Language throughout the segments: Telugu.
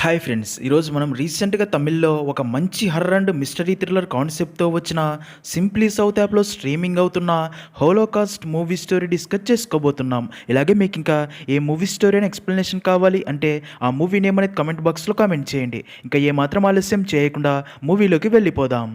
హాయ్ ఫ్రెండ్స్, ఈరోజు మనం రీసెంట్గా తమిళ్లో ఒక మంచి హర్రర్ అండ్ మిస్టరీ థ్రిల్లర్ కాన్సెప్ట్తో వచ్చిన సింప్లీ సౌత్ యాప్లో స్ట్రీమింగ్ అవుతున్న హోలోకాస్ట్ మూవీ స్టోరీ డిస్కస్ చేసుకోబోతున్నాం. ఇలాగే మీకు ఇంకా ఏ మూవీ స్టోరీ అని ఎక్స్ప్లెనేషన్ కావాలి అంటే ఆ మూవీ నేమ్ అనేది కమెంట్ బాక్స్లో కామెంట్ చేయండి. ఇంకా ఏమాత్రం ఆలస్యం చేయకుండా మూవీలోకి వెళ్ళిపోదాం.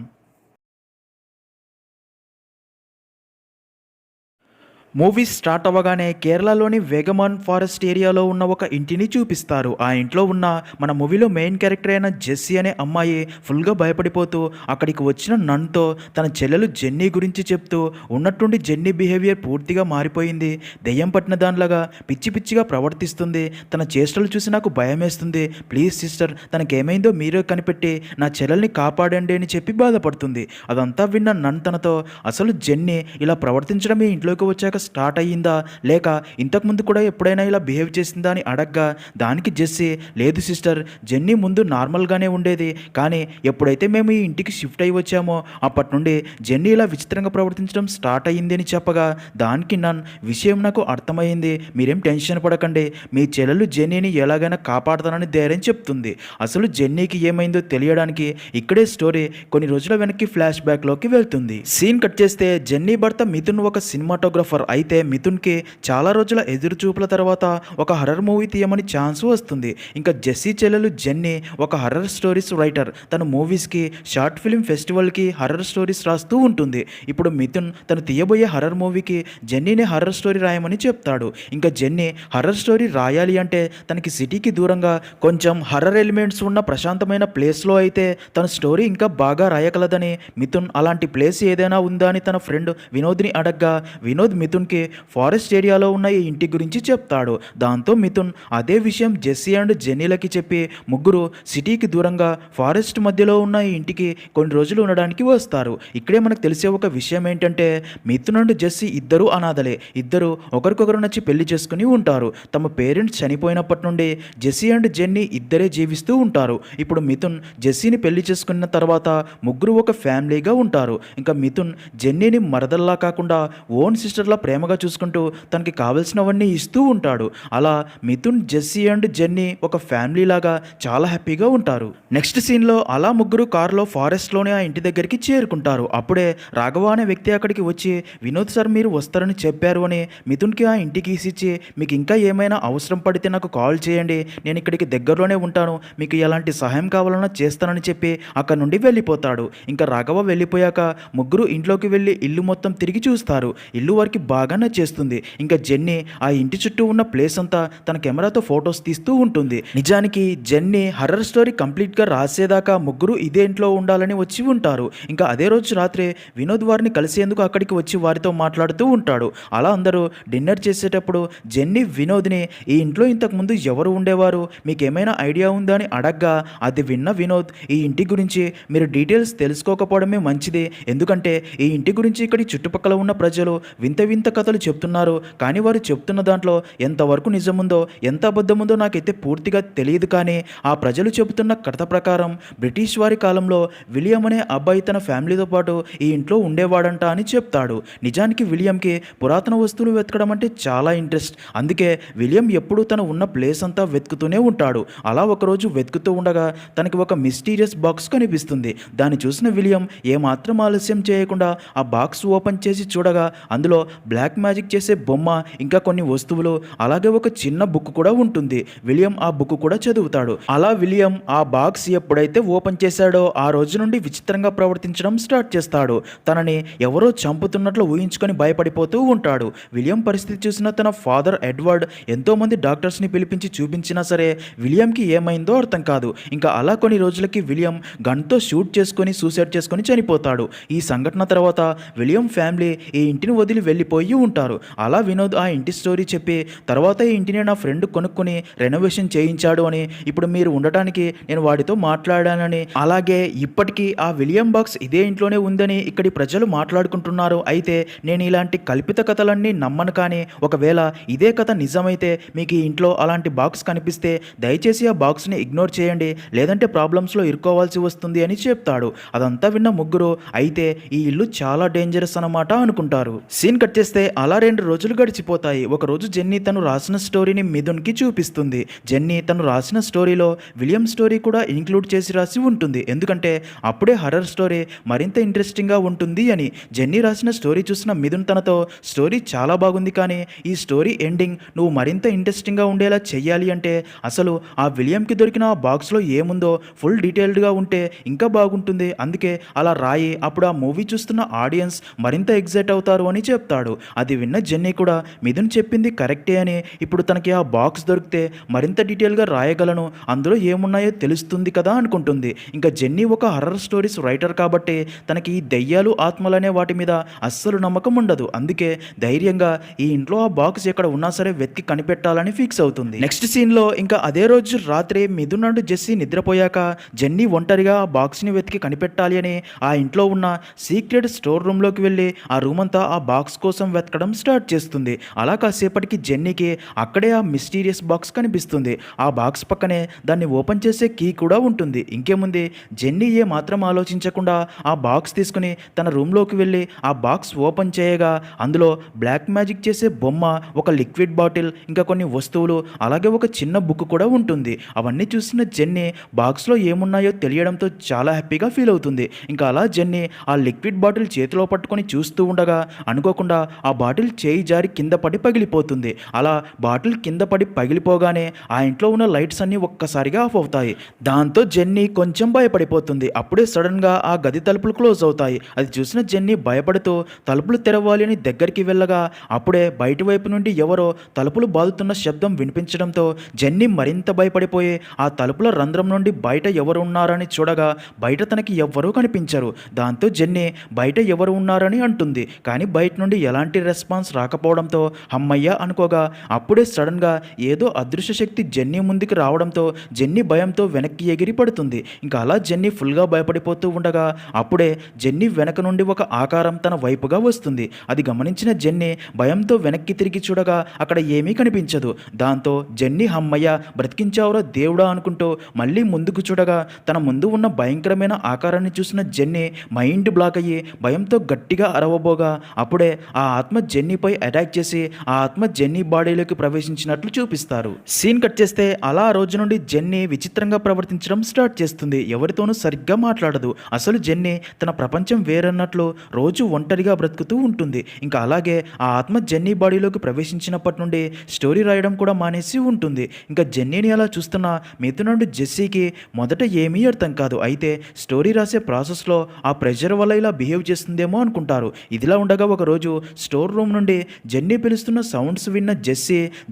మూవీ స్టార్ట్ అవ్వగానే కేరళలోని వేగమాన్ ఫారెస్ట్ ఏరియాలో ఉన్న ఒక ఇంటిని చూపిస్తారు. ఆ ఇంట్లో ఉన్న మన మూవీలో మెయిన్ క్యారెక్టర్ అయిన జెస్సీ అనే అమ్మాయి ఫుల్గా భయపడిపోతూ అక్కడికి వచ్చిన నన్తో తన చెల్లెలు జెన్నీ గురించి చెప్తూ ఉన్నట్టుండి జెన్నీ బిహేవియర్ పూర్తిగా మారిపోయింది. దెయ్యం పట్టిన దానిలాగా పిచ్చి పిచ్చిగా ప్రవర్తిస్తుంది. తన చేష్టలు చూసి నాకు భయం వేస్తుంది. ప్లీజ్ సిస్టర్, తనకేమైందో మీరే కనిపెట్టి నా చెల్లెల్ని కాపాడండి అని చెప్పి బాధపడుతుంది. అదంతా విన్న నన్ తనతో అసలు జెన్నీ ఇలా ప్రవర్తించడం ఈ ఇంట్లోకి వచ్చాక స్టార్ట్ అయ్యిందా లేక ఇంతకుముందు కూడా ఎప్పుడైనా ఇలా బిహేవ్ చేసిందా అని అడగ్గా దానికి జెస్సీ, లేదు సిస్టర్, జెన్నీ ముందు నార్మల్గానే ఉండేది, కానీ ఎప్పుడైతే మేము ఈ ఇంటికి షిఫ్ట్ అయ్యి వచ్చామో అప్పటి నుండి జెన్నీ ఇలా విచిత్రంగా ప్రవర్తించడం స్టార్ట్ అయ్యింది అని చెప్పగా దానికి నన్, విషయం నాకు అర్థమైంది, మీరేం టెన్షన్ పడకండి, మీ చెల్లెలు జెన్నీని ఎలాగైనా కాపాడుతానని ధైర్యం చెప్తుంది. అసలు జెన్నీకి ఏమైందో తెలియడానికి ఇక్కడే స్టోరీ కొన్ని రోజుల వెనక్కి ఫ్లాష్ బ్యాక్లోకి వెళ్తుంది. సీన్ కట్ చేస్తే జెన్నీ భర్త మిథున్ ఒక సినిమాటోగ్రఫర్. అయితే మిథున్కి చాలా రోజుల ఎదురుచూపుల తర్వాత ఒక హర్రర్ మూవీ తీయమని ఛాన్స్ వస్తుంది. ఇంకా జెస్సీ చెల్లెలు జెన్నీ ఒక హర్రర్ స్టోరీస్ రైటర్. తన మూవీస్కి, షార్ట్ ఫిల్మ్ ఫెస్టివల్కి హర్రర్ స్టోరీస్ రాస్తూ ఉంటుంది. ఇప్పుడు మిథున్ తను తీయబోయే హర్రర్ మూవీకి జెన్నీని హర్రర్ స్టోరీ రాయమని చెప్తాడు. ఇంకా జెన్నీ హర్రర్ స్టోరీ రాయాలి అంటే తనకి సిటీకి దూరంగా కొంచెం హర్రర్ ఎలిమెంట్స్ ఉన్న ప్రశాంతమైన ప్లేస్లో అయితే తన స్టోరీ ఇంకా బాగా రాయగలదని మిథున్ అలాంటి ప్లేస్ ఏదైనా ఉందా అని తన ఫ్రెండ్ వినోద్ని అడగ్గా వినోద్ మిథున్కి ఫారెస్ట్ ఏరియాలో ఉన్న ఈ ఇంటి గురించి చెప్తాడు. దాంతో మిథున్ అదే విషయం జెస్సీ అండ్ జెన్నీలకి చెప్పి ముగ్గురు సిటీకి దూరంగా ఫారెస్ట్ మధ్యలో ఉన్న ఈ ఇంటికి కొన్ని రోజులు ఉండడానికి వస్తారు. ఇక్కడే మనకు తెలిసే ఒక విషయం ఏంటంటే మిథున్ అండ్ జెస్సీ ఇద్దరు అనాథలే. ఇద్దరు ఒకరికొకరు నచ్చి పెళ్లి చేసుకుని ఉంటారు. తమ పేరెంట్స్ చనిపోయినప్పటి నుండి జెస్సీ అండ్ జెన్నీ ఇద్దరే జీవిస్తూ ఉంటారు. ఇప్పుడు మిథున్ జెస్సీని పెళ్లి చేసుకున్న తర్వాత ముగ్గురు ఒక ఫ్యామిలీగా ఉంటారు. ఇంకా మిథున్ జెన్నీని మరదల్లా కాకుండా ఓన్ సిస్టర్లా ప్రేమగా చూసుకుంటూ తనకి కావలసినవన్నీ ఇస్తూ ఉంటాడు. అలా మిథున్, జెస్సీ అండ్ జెన్నీ ఒక ఫ్యామిలీ లాగా చాలా హ్యాపీగా ఉంటారు. నెక్స్ట్ సీన్లో అలా ముగ్గురు కారులో ఫారెస్ట్లోనే ఆ ఇంటి దగ్గరికి చేరుకుంటారు. అప్పుడే రాఘవ అనే వ్యక్తి అక్కడికి వచ్చి, వినోద్ సార్ మీరు వస్తారని చెప్పారు అని మిథున్కి ఆ ఇంటికి ఇచ్చి, మీకు ఇంకా ఏమైనా అవసరం పడితే నాకు కాల్ చేయండి, నేను ఇక్కడికి దగ్గరలోనే ఉంటాను, మీకు ఎలాంటి సహాయం కావాలన్నా చేస్తానని చెప్పి అక్కడ నుండి వెళ్ళిపోతాడు. ఇంకా రాఘవ వెళ్ళిపోయాక ముగ్గురు ఇంట్లోకి వెళ్ళి ఇల్లు మొత్తం తిరిగి చూస్తారు. ఇల్లు వారికి బాగా నచ్చేస్తుంది. ఇంకా జెన్నీ ఆ ఇంటి చుట్టూ ఉన్న ప్లేస్ అంతా తన కెమెరాతో ఫొటోస్ తీస్తూ ఉంటుంది. నిజానికి జెన్నీ హర్రర్ స్టోరీ కంప్లీట్గా రాసేదాకా ముగ్గురు ఇదే ఇంట్లో ఉండాలని వచ్చి ఉంటారు. ఇంకా అదే రోజు రాత్రి వినోద్ వారిని కలిసేందుకు అక్కడికి వచ్చి వారితో మాట్లాడుతూ ఉంటాడు. అలా అందరూ డిన్నర్ చేసేటప్పుడు జెన్నీ వినోద్ని, ఈ ఇంట్లో ఇంతకుముందు ఎవరు ఉండేవారు, మీకేమైనా ఐడియా ఉందా అని అడగ్గా అది విన్న వినోద్, ఈ ఇంటి గురించి మీరు డీటెయిల్స్ తెలుసుకోకపోవడమే మంచిది, ఎందుకంటే ఈ ఇంటి గురించి ఇక్కడి చుట్టుపక్కల ఉన్న ప్రజలు వింత వింత కథలు చెప్తున్నారు, కానీ వారు చెప్తున్న దాంట్లో ఎంతవరకు నిజముందో ఎంత అబద్ధముందో నాకైతే పూర్తిగా తెలియదు, కానీ ఆ ప్రజలు చెబుతున్న కథ ప్రకారం బ్రిటిష్ వారి కాలంలో విలియం అనే అబ్బాయి తన ఫ్యామిలీతో పాటు ఈ ఇంట్లో ఉండేవాడంట అని చెప్తాడు. నిజానికి విలియంకి పురాతన వస్తువులు వెతకడం అంటే చాలా ఇంట్రెస్ట్. అందుకే విలియం ఎప్పుడూ తను ఉన్న ప్లేస్ అంతా వెతుకుతూనే ఉంటాడు. అలా ఒకరోజు వెతుకుతూ ఉండగా తనకి ఒక మిస్టీరియస్ బాక్స్ కనిపిస్తుంది. దాన్ని చూసిన విలియం ఏమాత్రం ఆలస్యం చేయకుండా ఆ బాక్స్ ఓపెన్ చేసి చూడగా అందులో బ్లాక్ మ్యాజిక్ చేసే బొమ్మ, ఇంకా కొన్ని వస్తువులు, అలాగే ఒక చిన్న బుక్ కూడా ఉంటుంది. విలియం ఆ బుక్ కూడా చదువుతాడు. అలా విలియం ఆ బాక్స్ ఎప్పుడైతే ఓపెన్ చేశాడో ఆ రోజు నుండి విచిత్రంగా ప్రవర్తించడం స్టార్ట్ చేస్తాడు. తనని ఎవరో చంపుతున్నట్లు ఊహించుకొని భయపడిపోతూ ఉంటాడు. విలియం పరిస్థితి చూసిన తన ఫాదర్ ఎడ్వర్డ్ ఎంతోమంది డాక్టర్స్ని పిలిపించి చూపించినా సరే విలియంకి ఏమైందో అర్థం కాదు. ఇంకా అలా కొన్ని రోజులకి విలియం గన్తో షూట్ చేసుకొని సూసైడ్ చేసుకొని చనిపోతాడు. ఈ సంఘటన తర్వాత విలియం ఫ్యామిలీ ఈ ఇంటిని వదిలి వెళ్ళిపోయి ఉంటారు. అలా వినోద్ ఆ ఇంటి స్టోరీ చెప్పి, తర్వాత ఈ ఇంటిని నా ఫ్రెండ్ కొనుక్కొని రెనోవేషన్ చేయించాడు అని, ఇప్పుడు మీరు ఉండటానికి నేను వాడితో మాట్లాడానని, అలాగే ఇప్పటికీ ఆ విలియం బాక్స్ ఇదే ఇంట్లోనే ఉందని ఇక్కడి ప్రజలు మాట్లాడుకుంటున్నారు. అయితే నేను ఇలాంటి కల్పిత కథలన్నీ నమ్మను, కానీ ఒకవేళ ఇదే కథ నిజమైతే మీకు ఈ ఇంట్లో అలాంటి బాక్స్ కనిపిస్తే దయచేసి ఆ బాక్స్ని ఇగ్నోర్ చేయండి, లేదంటే ప్రాబ్లమ్స్లో ఇరుకోవాల్సి వస్తుంది అని చెప్తాడు. అదంతా విన్న ముగ్గురు, అయితే ఈ ఇల్లు చాలా డేంజరస్ అన్నమాట అనుకుంటారు. సీన్ కట్ చేస్తే చేస్తే అలా 2 రోజులు గడిచిపోతాయి. ఒకరోజు జెన్నీ తను రాసిన స్టోరీని మిథున్‌కి చూపిస్తుంది. జెన్నీ తను రాసిన స్టోరీలో విలియం స్టోరీ కూడా ఇంక్లూడ్ చేసి రాసి ఉంటుంది. ఎందుకంటే అప్పుడే హర్రర్ స్టోరీ మరింత ఇంట్రెస్టింగ్‌గా ఉంటుంది అని. జెన్నీ రాసిన స్టోరీ చూసిన మిథున్ తనతో స్టోరీ చాలా బాగుంది, కానీ ఈ స్టోరీ ఎండింగ్ నువ్వు మరింత ఇంట్రెస్టింగ్‌గా ఉండేలా చెయ్యాలి అంటే అసలు ఆ విలియంకి దొరికిన ఆ బాక్స్‌లో ఏముందో ఫుల్ డీటెయిల్డ్‌గా ఉంటే ఇంకా బాగుంటుంది. అందుకే అలా రాయి, అప్పుడు ఆ మూవీ చూస్తున్న ఆడియన్స్ మరింత ఎగ్జైట్ అవుతారు అని చెప్తాడు. అది విన్న జెన్నీ కూడా మిథున్ చెప్పింది కరెక్టే అని, ఇప్పుడు తనకి ఆ బాక్స్ దొరికితే మరింత డీటెయిల్గా రాయగలను, అందులో ఏమున్నాయో తెలుస్తుంది కదా అనుకుంటుంది. ఇంకా జెన్నీ ఒక హర్రర్ స్టోరీస్ రైటర్ కాబట్టి తనకి ఈ దెయ్యాలు ఆత్మలనే వాటి మీద అస్సలు నమ్మకం ఉండదు. అందుకే ధైర్యంగా ఈ ఇంట్లో ఆ బాక్స్ ఎక్కడ ఉన్నా సరే వెతికి కనిపెట్టాలని ఫిక్స్ అవుతుంది. నెక్స్ట్ సీన్లో ఇంకా అదే రోజు రాత్రి మిథున్ అండ్ జెస్సీ నిద్రపోయాక జెన్నీ ఒంటరిగా ఆ బాక్స్ని వెతికి కనిపెట్టాలి అని ఆ ఇంట్లో ఉన్న సీక్రెట్ స్టోర్ రూమ్లోకి వెళ్ళి ఆ రూమ్ అంతా ఆ బాక్స్ కోసం వెతకడం స్టార్ట్ చేస్తుంది. అలా కాసేపటికి జెన్నీకి అక్కడే ఆ మిస్టీరియస్ బాక్స్ కనిపిస్తుంది. ఆ బాక్స్ పక్కనే దాన్ని ఓపెన్ చేసే కీ కూడా ఉంటుంది. ఇంకేముంది, జెన్నీ ఏ మాత్రం ఆలోచించకుండా ఆ బాక్స్ తీసుకుని తన రూమ్లోకి వెళ్ళి ఆ బాక్స్ ఓపెన్ చేయగా అందులో బ్లాక్ మ్యాజిక్ చేసే బొమ్మ, ఒక లిక్విడ్ బాటిల్, ఇంకా కొన్ని వస్తువులు, అలాగే ఒక చిన్న బుక్ కూడా ఉంటుంది. అవన్నీ చూసిన జెన్నీ బాక్స్లో ఏమున్నాయో తెలియడంతో చాలా హ్యాపీగా ఫీల్ అవుతుంది. ఇంకా అలా జెన్నీ ఆ లిక్విడ్ బాటిల్ చేతిలో పట్టుకొని చూస్తూ ఉండగా అనుకోకుండా ఆ బాటిల్ చేయి జారి కింద పడి పగిలిపోతుంది. అలా బాటిల్ కింద పడి పగిలిపోగానే ఆ ఇంట్లో ఉన్న లైట్స్ అన్నీ ఒక్కసారిగా ఆఫ్ అవుతాయి. దాంతో జెన్నీ కొంచెం భయపడిపోతుంది. అప్పుడే సడన్గా ఆ గది తలుపులు క్లోజ్ అవుతాయి. అది చూసిన జెన్నీ భయపడుతూ తలుపులు తెరవాలి అని దగ్గరికి వెళ్ళగా అప్పుడే బయటి వైపు నుండి ఎవరో తలుపులు బాదుతున్న శబ్దం వినిపించడంతో జెన్నీ మరింత భయపడిపోయి ఆ తలుపుల రంధ్రం నుండి బయట ఎవరు ఉన్నారని చూడగా బయట తనకి ఎవ్వరూ కనిపించరు. దాంతో జెన్నీ బయట ఎవరు ఉన్నారని అంటుంది, కానీ బయట నుండి ఎలాంటి రెస్పాన్స్ రాకపోవడంతో అమ్మయ్య అనుకోగా అప్పుడే సడన్గా ఏదో అదృశ్య శక్తి జెన్నీ ముందుకు రావడంతో జెన్నీ భయంతో వెనక్కి ఎగిరి పడుతుంది. ఇంకా అలా జెన్నీ ఫుల్గా భయపడిపోతూ ఉండగా అప్పుడే జెన్నీ వెనక నుండి ఒక ఆకారం తన వైపుగా వస్తుంది. అది గమనించిన జెన్నీ భయంతో వెనక్కి తిరిగి చూడగా అక్కడ ఏమీ కనిపించదు. దాంతో జెన్నీ అమ్మయ్య బ్రతికించావురా దేవుడా అనుకుంటూ మళ్ళీ ముందుకు చూడగా తన ముందు ఉన్న భయంకరమైన ఆకారాన్ని చూసిన జెన్నీ మైండ్ బ్లాక్ అయ్యి భయంతో గట్టిగా అరవబోగా అప్పుడే ఆ ఆత్మ జెన్నీపై అటాక్ చేసి ఆ ఆత్మ జెన్నీ బాడీలోకి ప్రవేశించినట్లు చూపిస్తారు. సీన్ కట్ చేస్తే అలా ఆ రోజు నుండి జెన్నీ విచిత్రంగా ప్రవర్తించడం స్టార్ట్ చేస్తుంది. ఎవరితోనూ సరిగ్గా మాట్లాడదు. అసలు జెన్నీ తన ప్రపంచం వేరన్నట్లు రోజు ఒంటరిగా బ్రతుకుతూ ఉంటుంది. ఇంకా అలాగే ఆ ఆత్మ జెన్నీ బాడీలోకి ప్రవేశించినప్పటి నుండి స్టోరీ రాయడం కూడా మానేసి ఉంటుంది. ఇంకా జెన్నీని అలా చూస్తున్న మిథున్ అండ్ జెస్సీకి మొదట ఏమీ అర్థం కాదు. అయితే స్టోరీ రాసే ప్రాసెస్లో ఆ ప్రెషర్ వల్ల ఇలా బిహేవ్ చేస్తుందేమో అనుకుంటారు. ఇదిలా ఉండగా ఒకరోజు స్టోర్ రూమ్ నుండి జెన్నీ పిలుస్తున్న సౌండ్స్ విన్న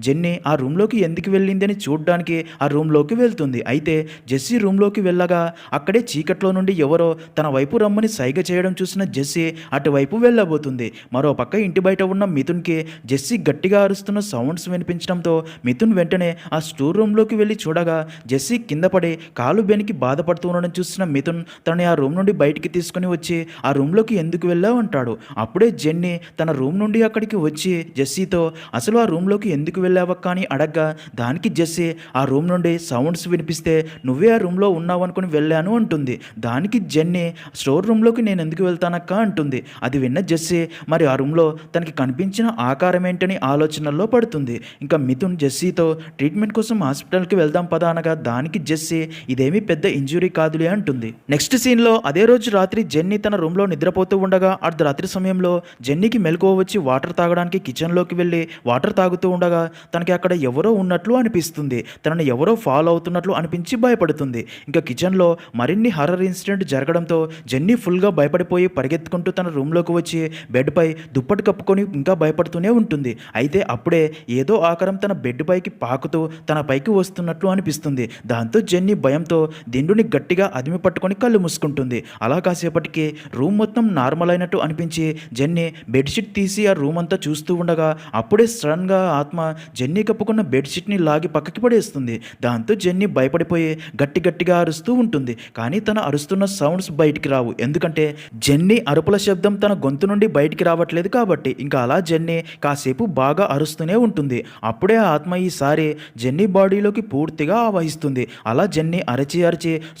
జెన్నీ ఆ రూమ్లోకి ఎందుకు వెళ్ళిందని చూడడానికి ఆ రూమ్లోకి వెళ్తుంది. అయితే జెస్సీ రూమ్లోకి వెళ్ళగా అక్కడే చీకట్లో నుండి ఎవరో తన వైపు రమ్మని సైగ చేయడం చూసిన జెస్సీ అటువైపు వెళ్ళబోతుంది. మరో పక్క ఇంటి బయట ఉన్న మిథున్కి జెస్సీ గట్టిగా అరుస్తున్న సౌండ్స్ వినిపించడంతో మిథున్ వెంటనే ఆ స్టోర్ రూమ్లోకి వెళ్ళి చూడగా జెస్సీ కింద పడి కాలు బెనికి బాధపడుతూ ఉండడం చూసిన మిథున్ తనని ఆ రూమ్ నుండి బయటికి తీసుకుని వచ్చి ఆ రూమ్లోకి ఎందుకు వెళ్ళావు అంటాడు. అప్పుడే జెన్నీ తన రూమ్ నుండి అక్కడికి వచ్చి జెస్సీతో అసలు ఆ రూమ్లోకి ఎందుకు వెళ్ళావక్క అని అడగ్గా దానికి జెస్సీ ఆ రూమ్ నుండి సౌండ్స్ వినిపిస్తే నువ్వే ఆ రూమ్లో ఉన్నావు అనుకుని వెళ్ళాను అంటుంది. దానికి జెన్నీ స్టోర్ రూమ్లోకి నేను ఎందుకు వెళ్తానక్క అంటుంది. అది విన్న జెస్సీ మరి ఆ రూమ్లో తనకి కనిపించిన ఆకారం ఏంటని ఆలోచనల్లో పడుతుంది. ఇంకా మిథున్ జెస్సీతో ట్రీట్మెంట్ కోసం హాస్పిటల్కి వెళ్దాం పదా అనగా దానికి జెస్సీ ఇదేమీ పెద్ద ఇంజురీ కాదులే అంటుంది. నెక్స్ట్ సీన్లో అదే రోజు రాత్రి జెన్నీ తన రూమ్లో నిద్రపోతూ ఉండగా అర్ధరాత్రి సమయంలో జెన్నీకి మెలకువ వచ్చి వాటర్ తాగడానికి కిచెన్లోకి వెళ్ళి వాటర్ తాగుతూ ఉండగా తనకి అక్కడ ఎవరో ఉన్నట్లు అనిపిస్తుంది. తనని ఎవరో ఫాలో అవుతున్నట్లు అనిపించి భయపడుతుంది. ఇంకా కిచెన్లో మరిన్ని హర్రర్ ఇన్సిడెంట్ జరగడంతో జెన్నీ ఫుల్గా భయపడిపోయి పరిగెత్తుకుంటూ తన రూమ్లోకి వచ్చి బెడ్పై దుప్పటి కప్పుకొని ఇంకా భయపడుతూనే ఉంటుంది. అయితే అప్పుడే ఏదో ఆకారం తన బెడ్ పైకి పాకుతూ తన పైకి వస్తున్నట్లు అనిపిస్తుంది. దాంతో జెన్నీ భయంతో దిండుని గట్టిగా అదిమి పట్టుకొని కళ్ళు మూసుకుంటుంది. అలా కాసేపటికి రూమ్ మొత్తం నార్మల్ అయినట్టు అనిపించి జెన్నీ బెడ్షీట్ తీసి ఆ రూమ్ అంతా చూస్తూ ఉండగా అప్పుడే సడన్గా ఆత్మ జెన్నీ కప్పుకున్న బెడ్షీట్ని లాగి పక్కకి పడేస్తుంది. దాంతో జెన్నీ భయపడిపోయి గట్టిగా అరుస్తూ ఉంటుంది. కానీ తన అరుస్తున్న సౌండ్స్ బయటికి రావు. ఎందుకంటే జెన్నీ అరుపుల శబ్దం తన గొంతు నుండి బయటికి రావట్లేదు కాబట్టి. ఇంకా అలా జెన్నీ కాసేపు బాగా అరుస్తూనే ఉంటుంది. అప్పుడే ఆ ఆత్మ ఈసారి జెన్నీ బాడీలోకి పూర్తిగా ఆవహిస్తుంది. అలా జెన్నీ అరచి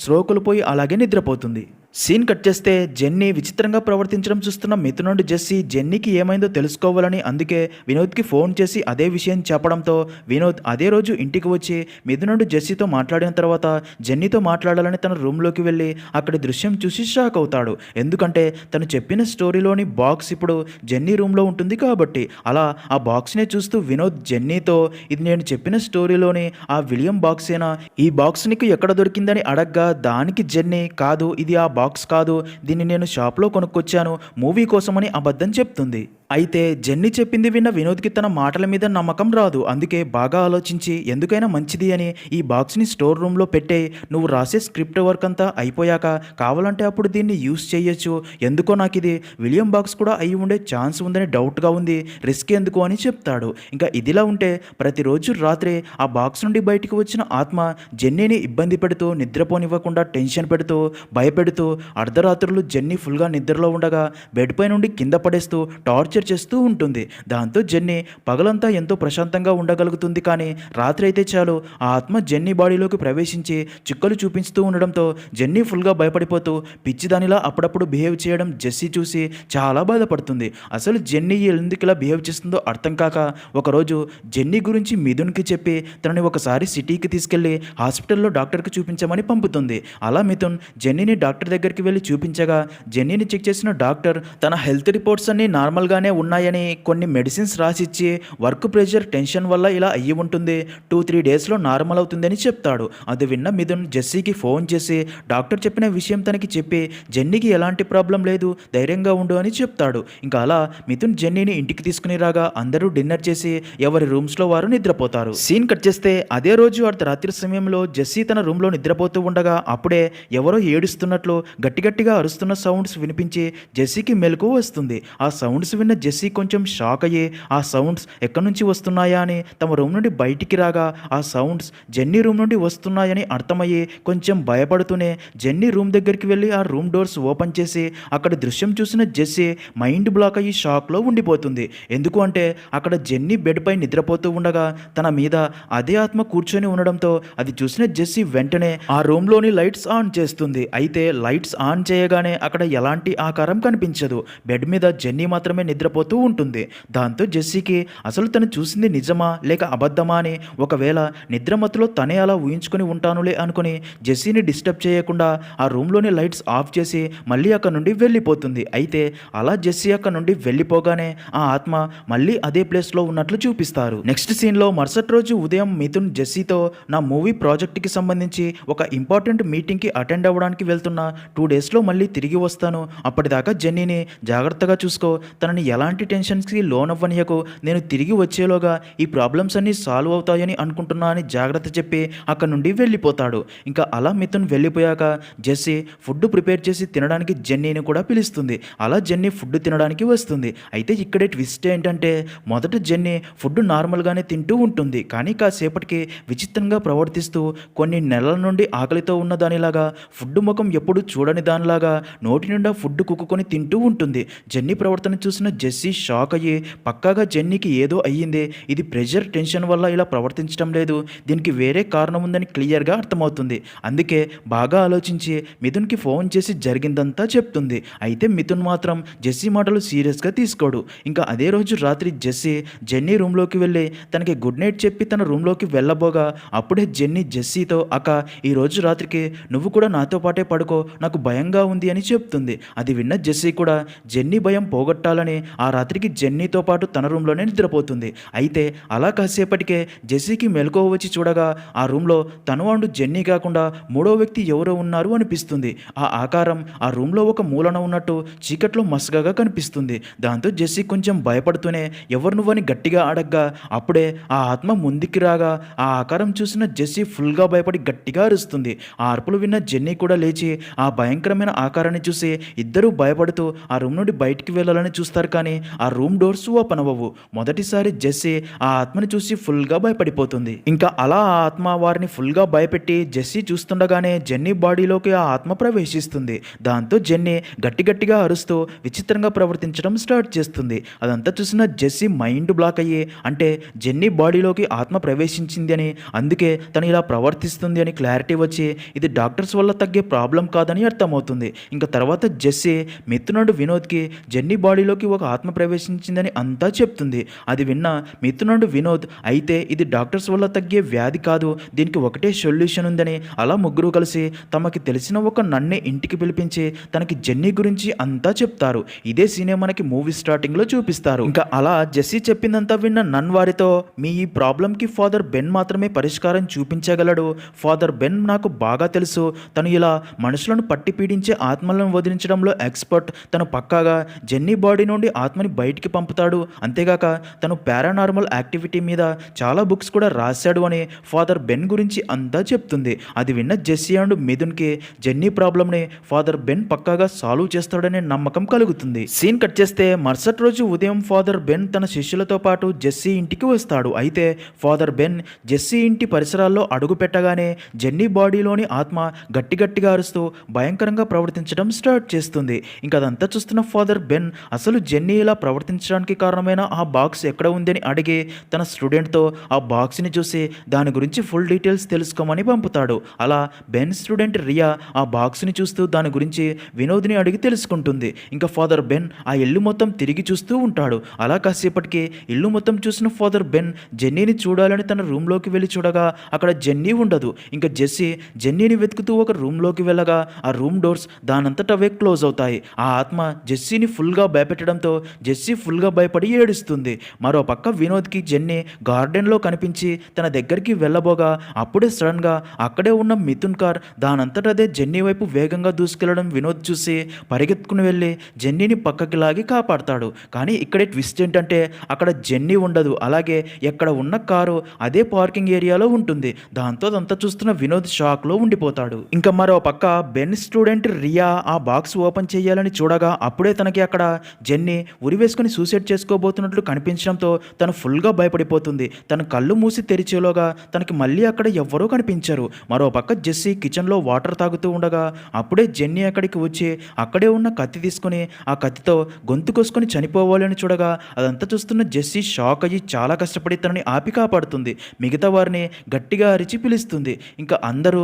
స్ట్రోకులు పోయి అలాగే నిద్రపోతుంది. సీన్ కట్ చేస్తే జెన్నీ విచిత్రంగా ప్రవర్తించడం చూస్తున్న మిథున్ నుండి జెస్సీ జెన్నీకి ఏమైందో తెలుసుకోవాలని అందుకే వినోద్కి ఫోన్ చేసి అదే విషయం చెప్పడంతో వినోద్ అదే రోజు ఇంటికి వచ్చి మిథున్ నుండి జెస్సీతో మాట్లాడిన తర్వాత జెన్నీతో మాట్లాడాలని తన రూమ్లోకి వెళ్ళి అక్కడి దృశ్యం చూసి షాక్ అవుతాడు. ఎందుకంటే తను చెప్పిన స్టోరీలోని బాక్స్ ఇప్పుడు జెన్నీ రూమ్లో ఉంటుంది కాబట్టి. అలా ఆ బాక్స్నే చూస్తూ వినోద్ జెన్నీతో ఇది నేను చెప్పిన స్టోరీలోని ఆ విలియం బాక్సేనా, ఈ బాక్స్ నీకు ఎక్కడ దొరికిందని అడగ్గా దానికి జెన్నీ కాదు ఇది ఆ బాక్స్ కాదు, దీన్ని నేను షాప్లో కొనుక్కొచ్చాను మూవీ కోసమని అబద్ధం చెప్తుంది. అయితే జెన్నీ చెప్పింది విన్న వినోద్కి తన మాటల మీద నమ్మకం రాదు. అందుకే బాగా ఆలోచించి ఎందుకైనా మంచిది అని ఈ బాక్స్ని స్టోర్ రూమ్లో పెట్టే, నువ్వు రాసే స్క్రిప్ట్ వర్క్ అంతా అయిపోయాక కావాలంటే అప్పుడు దీన్ని యూస్ చేయొచ్చు, ఎందుకో నాకు ఇది విలియం బాక్స్ కూడా అయి ఉండే ఛాన్స్ ఉందని డౌట్గా ఉంది, రిస్క్ ఎందుకు అని చెప్తాడు. ఇంకా ఇదిలా ఉంటే ప్రతిరోజు రాత్రి ఆ బాక్స్ నుండి బయటికి వచ్చిన ఆత్మ జెన్నీని ఇబ్బంది పెడుతూ నిద్రపోనివ్వకుండా టెన్షన్ పెడుతూ భయపెడుతూ అర్ధరాత్రులు జెన్నీ ఫుల్గా నిద్రలో ఉండగా బెడ్ పై నుండి కింద పడేస్తూ టార్చర్ చేస్తూ ఉంటుంది. దాంతో జెన్నీ పగలంతా ఎంతో ప్రశాంతంగా ఉండగలుగుతుంది. కానీ రాత్రి అయితే చాలు ఆ ఆత్మ జెన్నీ బాడీలోకి ప్రవేశించి చుక్కలు చూపిస్తూ ఉండడంతో జెన్నీ ఫుల్గా భయపడిపోతూ పిచ్చిదానిలా అప్పుడప్పుడు బిహేవ్ చేయడం జెస్సీ చూసి చాలా బాధపడుతుంది. అసలు జెన్నీ ఎందుకు ఇలా బిహేవ్ చేస్తుందో అర్థం కాక ఒకరోజు జెన్నీ గురించి మిథున్కి చెప్పి తనని ఒకసారి సిటీకి తీసుకెళ్లి హాస్పిటల్లో డాక్టర్కి చూపించమని పంపుతుంది. అలా మిథున్ జెన్నీని డాక్టర్ దగ్గరికి వెళ్ళి చూపించగా జెన్నీని చెక్ చేసిన డాక్టర్ తన హెల్త్ రిపోర్ట్స్ అన్నీ నార్మల్గానే ఉన్నాయని కొన్ని మెడిసిన్స్ రాసిచ్చి వర్క్ ప్రెషర్ టెన్షన్ వల్ల ఇలా అయ్యి ఉంటుంది, 2-3 డేస్లో నార్మల్ అవుతుందని చెప్తాడు. అది విన్న మిథున్ జెస్సీకి ఫోన్ చేసి డాక్టర్ చెప్పిన విషయం తనకి చెప్పి జెన్నీకి ఎలాంటి ప్రాబ్లం లేదు ధైర్యంగా ఉండు అని చెప్తాడు. ఇంకా అలా మిథున్ జెన్నీని ఇంటికి తీసుకుని రాగా అందరూ డిన్నర్ చేసి ఎవరి రూమ్స్లో వారు నిద్రపోతారు. సీన్ కట్ చేస్తే అదే రోజు అర్ధరాత్రి సమయంలో జెస్సీ తన రూమ్లో నిద్రపోతూ ఉండగా అప్పుడే ఎవరో ఏడుస్తున్నట్లు గట్టిగట్టిగా అరుస్తున్న సౌండ్స్ వినిపించి జెస్సీకి మెలకువ వస్తుంది. ఆ సౌండ్స్ విన్న జెస్సీ కొంచెం షాక్ అయ్యి ఆ సౌండ్స్ ఎక్కడి నుంచి వస్తున్నాయా అని తమ రూమ్ నుండి బయటికి రాగా ఆ సౌండ్స్ జెన్నీ రూమ్ నుండి వస్తున్నాయని అర్థమయ్యి కొంచెం భయపడుతూనే జెన్నీ రూమ్ దగ్గరికి వెళ్ళి ఆ రూమ్ డోర్స్ ఓపెన్ చేసి అక్కడ దృశ్యం చూసిన జెస్సీ మైండ్ బ్లాక్ అయ్యి షాక్లో ఉండిపోతుంది. ఎందుకు అంటే అక్కడ జెన్నీ బెడ్ పై నిద్రపోతూ ఉండగా తన మీద అదే ఆత్మ కూర్చొని ఉండడంతో అది చూసిన జెస్సీ వెంటనే ఆ రూమ్లోని లైట్స్ ఆన్ చేస్తుంది. అయితే లైట్స్ ఆన్ చేయగానే అక్కడ ఎలాంటి ఆకారం కనిపించదు. బెడ్ మీద జెన్నీ మాత్రమే నిద్రపోతూ ఉంటుంది. దాంతో జెస్సీకి అసలు తను చూసింది నిజమా లేక అబద్ధమా అని, ఒకవేళ నిద్రమత్తులో తనే అలా ఊహించుకొని ఉంటానులే అనుకుని జెస్సీని డిస్టర్బ్ చేయకుండా ఆ రూమ్లోని లైట్స్ ఆఫ్ చేసి మళ్ళీ అక్కడ నుండి వెళ్ళిపోతుంది. అయితే అలా జెస్సీ అక్కడ నుండి వెళ్ళిపోగానే ఆ ఆత్మ మళ్ళీ అదే ప్లేస్లో ఉన్నట్లు చూపిస్తారు. నెక్స్ట్ సీన్లో మరుసటి రోజు ఉదయం మిథున్ జెస్సీతో నా మూవీ ప్రాజెక్ట్కి సంబంధించి ఒక ఇంపార్టెంట్ మీటింగ్కి అటెండ్ అవ్వడానికి వెళ్తున్నా, 2 డేస్లో మళ్ళీ తిరిగి వస్తాను, అప్పటిదాకా జెన్నీని జాగ్రత్తగా చూసుకో, తనని ఎలాంటి టెన్షన్స్కి లోనవ్వనీయకు, నేను తిరిగి వచ్చేలోగా ఈ ప్రాబ్లమ్స్ అన్నీ సాల్వ్ అవుతాయని అనుకుంటున్నా అని జాగ్రత్త చెప్పి అక్కడ నుండి వెళ్ళిపోతాడు. ఇంకా అలా మిథున్ వెళ్ళిపోయాక జెస్సీ ఫుడ్ ప్రిపేర్ చేసి తినడానికి జెన్నీని కూడా పిలుస్తుంది. అలా జెన్నీ ఫుడ్ తినడానికి వస్తుంది. అయితే ఇక్కడే ట్విస్ట్ ఏంటంటే మొదట జెన్నీ ఫుడ్ నార్మల్గానే తింటూ ఉంటుంది. కానీ కాసేపటికి విచిత్రంగా ప్రవర్తిస్తూ కొన్ని నెలల నుండి ఆకలితో ఉన్న దానిలాగా ఫుడ్ ముఖం ఎప్పుడు చూడని దానిలాగా నోటి నిండా ఫుడ్ కుక్కుకొని తింటూ ఉంటుంది. జెన్నీ ప్రవర్తన చూసిన జెస్సీ షాక్ అయ్యి పక్కాగా జెన్నీకి ఏదో అయ్యింది, ఇది ప్రెషర్ టెన్షన్ వల్ల ఇలా ప్రవర్తించడం లేదు, దీనికి వేరే కారణం ఉందని క్లియర్గా అర్థమవుతుంది. అందుకే బాగా ఆలోచించి మిథున్కి ఫోన్ చేసి జరిగిందంతా చెప్తుంది. అయితే మిథున్ మాత్రం జెస్సీ మాటలు సీరియస్గా తీసుకోడు. ఇంకా అదే రోజు రాత్రి జెస్సీ జెన్నీ రూమ్లోకి వెళ్ళి తనకి గుడ్ నైట్ చెప్పి తన రూమ్లోకి వెళ్ళబోగా అప్పుడే జెన్నీ జెస్సీతో అక్క ఈరోజు రాత్రికి నువ్వు కూడా నాతో పాటే పడుకో, నాకు భయంగా ఉంది అని చెప్తుంది. అది విన్న జెస్సీ కూడా జెన్నీ భయం పోగొట్టాలని ఆ రాత్రికి జెన్నీతో పాటు తన రూమ్లోనే నిద్రపోతుంది. అయితే అలా కాసేపటికే జెస్సీకి మెలకువ వచ్చి చూడగా ఆ రూమ్లో తను అండు జెన్నీ కాకుండా మూడో వ్యక్తి ఎవరో ఉన్నారు అనిపిస్తుంది. ఆ ఆకారం ఆ రూమ్లో ఒక మూలన ఉన్నట్టు చీకట్లో మసకగా కనిపిస్తుంది. దాంతో జెస్సీ కొంచెం భయపడుతూనే ఎవరు నువ్వని గట్టిగా అడగ్గా అప్పుడే ఆ ఆత్మ ముందుకి రాగా ఆ ఆకారం చూసిన జెస్సీ ఫుల్గా భయపడి గట్టిగా అరుస్తుంది. ఆ అరుపులు విన్న జెన్నీ కూడా లేచి ఆ భయంకరమైన ఆకారాన్ని చూసి ఇద్దరూ భయపడుతూ ఆ రూమ్ నుండి బయటికి వెళ్ళాలని చూస్తారు. కానీ కానీ ఆ రూమ్ డోర్స్ ఓపెన్ అవ్వవు. మొదటిసారి జెస్సీ ఆ ఆత్మని చూసి ఫుల్గా భయపడిపోతుంది. ఇంకా అలా ఆ ఆత్మ వారిని ఫుల్గా భయపెట్టి జెస్సీ చూస్తుండగానే జెన్నీ బాడీలోకి ఆ ఆత్మ ప్రవేశిస్తుంది. దాంతో జెన్నీ గట్టిగా అరుస్తూ విచిత్రంగా ప్రవర్తించడం స్టార్ట్ చేస్తుంది. అదంతా చూసిన జెస్సీ మైండ్ బ్లాక్ అయ్యి, అంటే జెన్నీ బాడీలోకి ఆత్మ ప్రవేశించింది అని, అందుకే తను ఇలా ప్రవర్తిస్తుంది అని క్లారిటీ వచ్చి ఇది డాక్టర్స్ వల్ల తగ్గే ప్రాబ్లం కాదని అర్థమవుతుంది. ఇంకా తర్వాత జెస్సీ మిథునుడు వినోద్కి జెన్నీ బాడీలోకి ఒక ఆత్మ ప్రవేశించిందని అంతా చెప్తుంది. అది విన్న మిథునుడు వినోద్ అయితే ఇది డాక్టర్స్ వల్ల తగ్గే వ్యాధి కాదు, దీనికి ఒకటే సొల్యూషన్ ఉందని అలా ముగ్గురు కలిసి తమకి తెలిసిన ఒక నన్నే ఇంటికి పిలిపించి తనకి జెన్నీ గురించి అంతా చెప్తారు. ఇదే సీనే మనకి మూవీ స్టార్టింగ్లో చూపిస్తారు. ఇంకా అలా జెస్సీ చెప్పిందంతా విన్న నన్ వారితో మీ ఈ ప్రాబ్లంకి ఫాదర్ బెన్ మాత్రమే పరిష్కారం చూపించగలడు. ఫాదర్ బెన్ నాకు బాగా తెలుసు, తను ఇలా మనుషులను పట్టి పీడించే ఆత్మలను వదిలించడంలో ఎక్స్పర్ట్. తను పక్కాగా జెన్నీ బాడీ నుండి ఆత్మని బయటికి పంపుతాడు. అంతేగాక తను పారానార్మల్ యాక్టివిటీ మీద చాలా బుక్స్ కూడా రాశాడు అని ఫాదర్ బెన్ గురించి అంతా చెప్తుంది. అది విన్న జెస్సీ అండ్ మిథున్కి జెన్నీ ప్రాబ్లంని ఫాదర్ బెన్ పక్కాగా సాల్వ్ చేస్తాడనే నమ్మకం కలుగుతుంది. సీన్ కట్ చేస్తే మరుసటి రోజు ఉదయం ఫాదర్ బెన్ తన శిష్యులతో పాటు జెస్సీ ఇంటికి వస్తాడు. అయితే ఫాదర్ బెన్ జెస్సీ ఇంటి పరిసరాల్లో అడుగు పెట్టగానే జెన్నీ బాడీలోని ఆత్మ గట్టిగా అరుస్తూ భయంకరంగా ప్రవర్తించడం స్టార్ట్ చేస్తుంది. ఇంకా అదంతా చూస్తున్న ఫాదర్ బెన్ అసలు జెన్నీ ఇలా ప్రవర్తించడానికి కారణమైన ఆ బాక్స్ ఎక్కడ ఉందని అడిగి తన స్టూడెంట్తో ఆ బాక్స్ని చూసి దాని గురించి ఫుల్ డీటెయిల్స్ తెలుసుకోమని పంపుతాడు. అలా బెన్ స్టూడెంట్ రియా ఆ బాక్స్ని చూస్తూ దాని గురించి వినోద్ని అడిగి తెలుసుకుంటుంది. ఇంకా ఫాదర్ బెన్ ఆ ఇల్లు మొత్తం తిరిగి చూస్తూ ఉంటాడు. అలా కాసేపటికి ఇల్లు మొత్తం చూసిన ఫాదర్ బెన్ జెన్నీని చూడాలని తన రూమ్లోకి వెళ్ళి చూడగా అక్కడ జెన్నీ ఉండదు. ఇంకా జెస్సీ జెన్నీని వెతుకుతూ ఒక రూమ్లోకి వెళ్ళగా ఆ రూమ్ డోర్స్ దానంతటవే క్లోజ్ అవుతాయి. ఆ ఆత్మ జెస్సీని ఫుల్గా భయపెట్టడంతో జెస్సీ ఫుల్గా భయపడి ఏడుస్తుంది. మరో పక్క వినోద్కి జెన్నీ గార్డెన్లో కనిపించి తన దగ్గరికి వెళ్ళబోగా అప్పుడే సడన్గా అక్కడే ఉన్న మిథున్ కార్ దానంతటదే జెన్నీ వైపు వేగంగా దూసుకెళ్లడం వినోద్ చూసి పరిగెత్తుకుని వెళ్ళి జెన్నీని పక్కకి లాగి కాపాడతాడు. కానీ ఇక్కడే ట్విస్ట్ ఏంటంటే అక్కడ జెన్నీ ఉండదు. అలాగే ఎక్కడ ఉన్న కారు అదే పార్కింగ్ ఏరియాలో ఉంటుంది. దాంతో అదంతా చూస్తున్న వినోద్ షాక్లో ఉండిపోతాడు. ఇంకా మరో పక్క బెన్ స్టూడెంట్ రియా ఆ బాక్స్ ఓపెన్ చేయాలని చూడగా అప్పుడే తనకి అక్కడ జెన్నీ ఉరివేసుకుని సూసైడ్ చేసుకోబోతున్నట్లు కనిపించడంతో తను ఫుల్గా భయపడిపోతుంది. తను కళ్ళు మూసి తెరిచేలోగా తనకి మళ్ళీ అక్కడ ఎవ్వరూ కనిపించరు. మరో పక్క జెస్సీ కిచెన్లో వాటర్ తాగుతూ ఉండగా అప్పుడే జెన్నీ అక్కడికి వచ్చి అక్కడే ఉన్న కత్తి తీసుకుని ఆ కత్తితో గొంతు కోసుకొని చనిపోవాలని చూడగా అదంతా చూస్తున్న జెస్సీ షాక్ అయ్యి చాలా కష్టపడి తనని ఆపి కాపాడుతుంది. మిగతా వారిని గట్టిగా అరిచి పిలుస్తుంది. ఇంకా అందరూ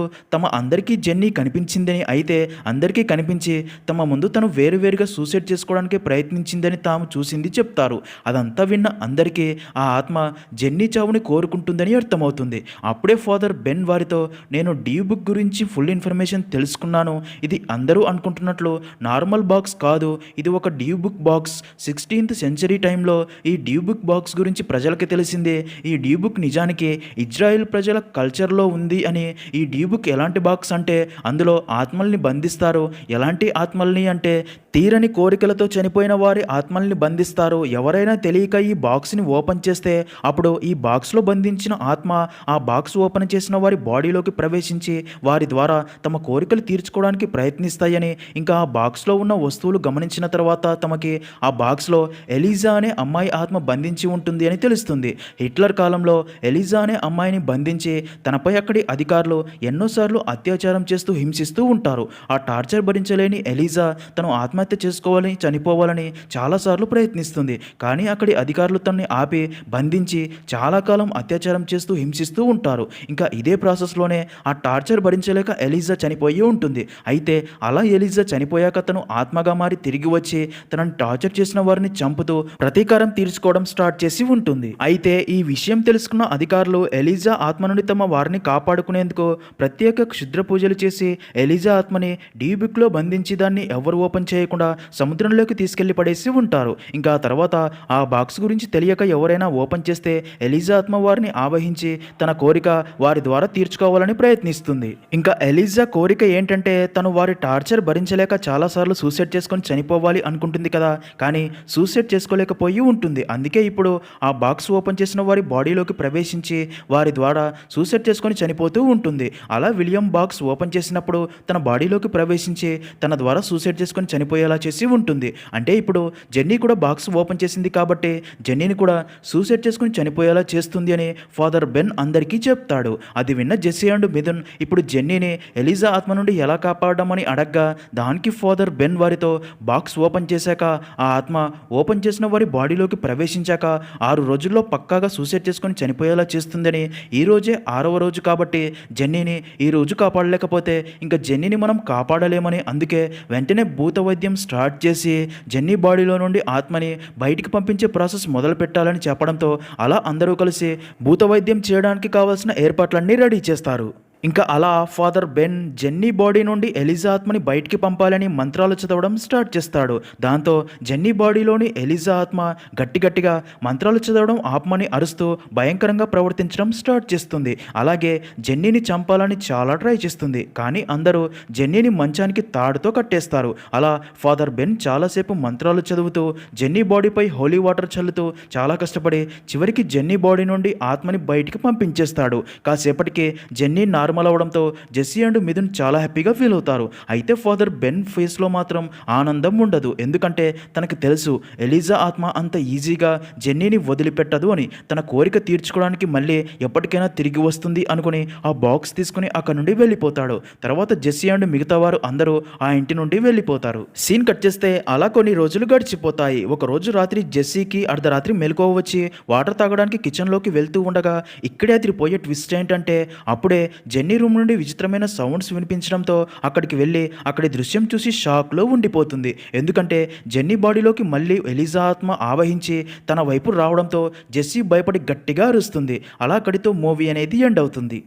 అందరికీ జెన్నీ కనిపించిందని, అయితే అందరికీ కనిపించి తమ ముందు తను వేరువేరుగా సూసైడ్ చేసుకోవడానికి ప్రయత్నించిందని తాము చూసింది చెప్తారు. అదంతా విన్న అందరికీ ఆ ఆత్మ జెన్నీ చావుని కోరుకుంటుందని అర్థమవుతుంది. అప్పుడే ఫాదర్ బెన్ వారితో నేను డ్యూ బుక్ గురించి ఫుల్ ఇన్ఫర్మేషన్ తెలుసుకున్నాను. ఇది అందరూ అనుకుంటున్నట్లు నార్మల్ బాక్స్ కాదు, ఇది ఒక due book box. 16th century టైంలో ఈ డ్యూ బుక్ బాక్స్ గురించి ప్రజలకి తెలిసిందే. ఈ డ్యూ బుక్ నిజానికి ఇజ్రాయెల్ ప్రజల కల్చర్లో ఉంది అని. ఈ డ్యూ బుక్ ఎలాంటి బాక్స్ అంటే అందులో ఆత్మల్ని బంధిస్తారు. ఎలాంటి ఆత్మల్ని అంటే తీరని కోరికలతో చనిపోయిన వారి ఆత్మల్ని బంధిస్తారు. ఎవరైనా తెలియక ఈ బాక్స్ని ఓపెన్ చేస్తే అప్పుడు ఈ బాక్స్లో బంధించిన ఆత్మ ఆ బాక్స్ ఓపెన్ చేసిన వారి బాడీలోకి ప్రవేశించి వారి ద్వారా తమ కోరికలు తీర్చుకోవడానికి ప్రయత్నిస్తాయని, ఇంకా ఆ బాక్స్లో ఉన్న వస్తువులు గమనించిన తర్వాత తమకి ఆ బాక్స్లో ఎలిజా అనే అమ్మాయి ఆత్మ బంధించి ఉంటుంది అని తెలుస్తుంది. హిట్లర్ కాలంలో ఎలిజా అనే అమ్మాయిని బంధించి తనపై అక్కడి అధికారులు ఎన్నోసార్లు అత్యాచారం చేస్తూ హింసిస్తూ ఉంటారు. ఆ టార్చర్ భరించలేని ఎలిజా తను ఆత్మహత్య చేసుకోవాలని చనిపోవాలని చాలాసార్లు ప్రయత్నిస్తుంది. కానీ అక్కడి అధికారులు తనని ఆపి బంధించి చాలా కాలం అత్యాచారం చేస్తూ హింసిస్తూ ఉంటారు. ఇంకా ఇదే ప్రాసెస్లోనే ఆ టార్చర్ భరించలేక ఎలిజా చనిపోయి ఉంటుంది. అయితే అలా ఎలిజా చనిపోయాక తను ఆత్మగా మారి తిరిగి వచ్చి తనని టార్చర్ చేసిన వారిని చంపుతూ ప్రతీకారం తీర్చుకోవడం స్టార్ట్ చేసి ఉంటుంది. అయితే ఈ విషయం తెలుసుకున్న అధికారులు ఎలిజా ఆత్మ నుండి తమ వారిని కాపాడుకునేందుకు ప్రత్యేక క్షుద్ర పూజలు చేసి ఎలిజా ఆత్మని డ్యూ బుక్లో బంధించి దాన్ని ఎవరు ఓపెన్ చేయకుండా సముద్రంలోకి తీసుకెళ్లి పడేసి ఉంటారు. ఇంకా తర్వాత ఆ బాక్స్ గురించి తెలియక ఎవరైనా ఓపెన్ చేస్తే ఎలిజా ఆత్మ వారిని ఆవహించి తన కోరిక వారి ద్వారా తీర్చుకోవాలని ప్రయత్నిస్తుంది. ఇంకా ఎలిజా కోరిక ఏంటంటే తను వారి టార్చర్ భరించలేక చాలాసార్లు సూసైడ్ చేసుకొని చనిపోవాలి అనుకుంటుంది కదా, కానీ సూసైడ్ చేసుకోలేకపోయి ఉంటుంది. అందుకే ఇప్పుడు ఆ బాక్స్ ఓపెన్ చేసిన వారి బాడీలోకి ప్రవేశించి వారి ద్వారా సూసైడ్ చేసుకొని చనిపోతూ ఉంటుంది. అలా విలియం బాక్స్ ఓపెన్ చేసినప్పుడు తన బాడీలోకి ప్రవేశించి తన ద్వారా సూసైడ్ చేసుకొని చనిపోయేలా చేసి ఉంటుంది. అంటే ఇప్పుడు జెన్నీ కూడా బాక్స్ ఓపెన్ చేసింది కాబట్టి జెన్నీని కూడా సూసైడ్ చేసుకుని చనిపోయేలా చేస్తుంది అని ఫాదర్ బెన్ అందరికీ చెప్తాడు. అది విన్న జెస్సీ అండ్ మిథున్ ఇప్పుడు జెన్నీని ఎలిజా ఆత్మ నుండి ఎలా కాపాడమని అడగ్గా దానికి ఫాదర్ బెన్ వారితో బాక్స్ ఓపెన్ చేశాక ఆ ఆత్మ ఓపెన్ చేసిన వారి బాడీలోకి ప్రవేశించాక 6 రోజుల్లో పక్కాగా సూసైడ్ చేసుకొని చనిపోయేలా చేస్తుందని, ఈ రోజే 6వ రోజు కాబట్టి జెన్నీని ఈ రోజు కాపాడలేకపోతే ఇంకా జెన్నీని మనం కాపాడలేమని, అందుకే వెంటనే భూత వైద్యం స్టార్ట్ చేసి జెన్నీ బాడీలో నుండి ఆత్మని బయటికి పంపించే ప్రాసెస్ మొదలు పెట్టాలని చెప్పడంతో అలా అందరూ కలిసి భూత వైద్యం చేయడానికి కావాల్సిన ఏర్పాట్లన్నీ రెడీ చేస్తారు. ఇంకా అలా ఫాదర్ బెన్ జెన్నీ బాడీ నుండి ఎలిజా ఆత్మని బయటికి పంపాలని మంత్రాలు చదవడం స్టార్ట్ చేస్తాడు. దాంతో జెన్నీ బాడీలోని ఎలిజా ఆత్మ గట్టిగా మంత్రాలు చదవడం ఆత్మని అరుస్తూ భయంకరంగా ప్రవర్తించడం స్టార్ట్ చేస్తుంది. అలాగే జెన్నీని చంపాలని చాలా ట్రై చేస్తుంది. కానీ అందరూ జెన్నీని మంచానికి తాడుతో కట్టేస్తారు. అలా ఫాదర్ బెన్ చాలాసేపు మంత్రాలు చదువుతూ జెన్నీ బాడీపై హోలీ వాటర్ చల్లుతూ చాలా కష్టపడి చివరికి జెన్నీ బాడీ నుండి ఆత్మని బయటికి పంపించేస్తాడు. కాసేపటికి జెన్నీ నార్మల్ అవడంతో జెస్సీ అండ్ మిథున్ చాలా హ్యాపీగా ఫీల్ అవుతారు. అయితే ఫాదర్ బెన్ ఫేస్లో మాత్రం ఆనందం ఉండదు. ఎందుకంటే తనకు తెలుసు ఎలిజా ఆత్మ అంత ఈజీగా జెన్నీని వదిలిపెట్టదు అని. తన కోరిక తీర్చుకోవడానికి మళ్ళీ ఎప్పటికైనా తిరిగి వస్తుంది అనుకుని ఆ బాక్స్ తీసుకుని అక్కడ నుండి వెళ్ళిపోతాడు. తర్వాత జెస్సీ అండ్ మిగతా వారు అందరూ ఆ ఇంటి నుండి వెళ్ళిపోతారు. సీన్ కట్ చేస్తే అలా కొన్ని రోజులు గడిచిపోతాయి. ఒక రోజు రాత్రి జెస్సీకి అర్ధరాత్రి మెలకువ వచ్చి వాటర్ తాగడానికి కిచెన్లోకి వెళ్తూ ఉండగా ఇక్కడే అదిరిపోయే ట్విస్ట్ ఏంటంటే అప్పుడే జెన్నీ రూమ్ నుండి విచిత్రమైన సౌండ్స్ వినిపించడంతో అక్కడికి వెళ్ళి అక్కడి దృశ్యం చూసి షాక్లో ఉండిపోతుంది. ఎందుకంటే జెన్నీ బాడీలోకి మళ్ళీ ఎలిజా ఆత్మ ఆవహించి తన వైపు రావడంతో జెస్సీ భయపడి గట్టిగా అరుస్తుంది. అలా అక్కడితో మూవీ అనేది ఎండ్ అవుతుంది.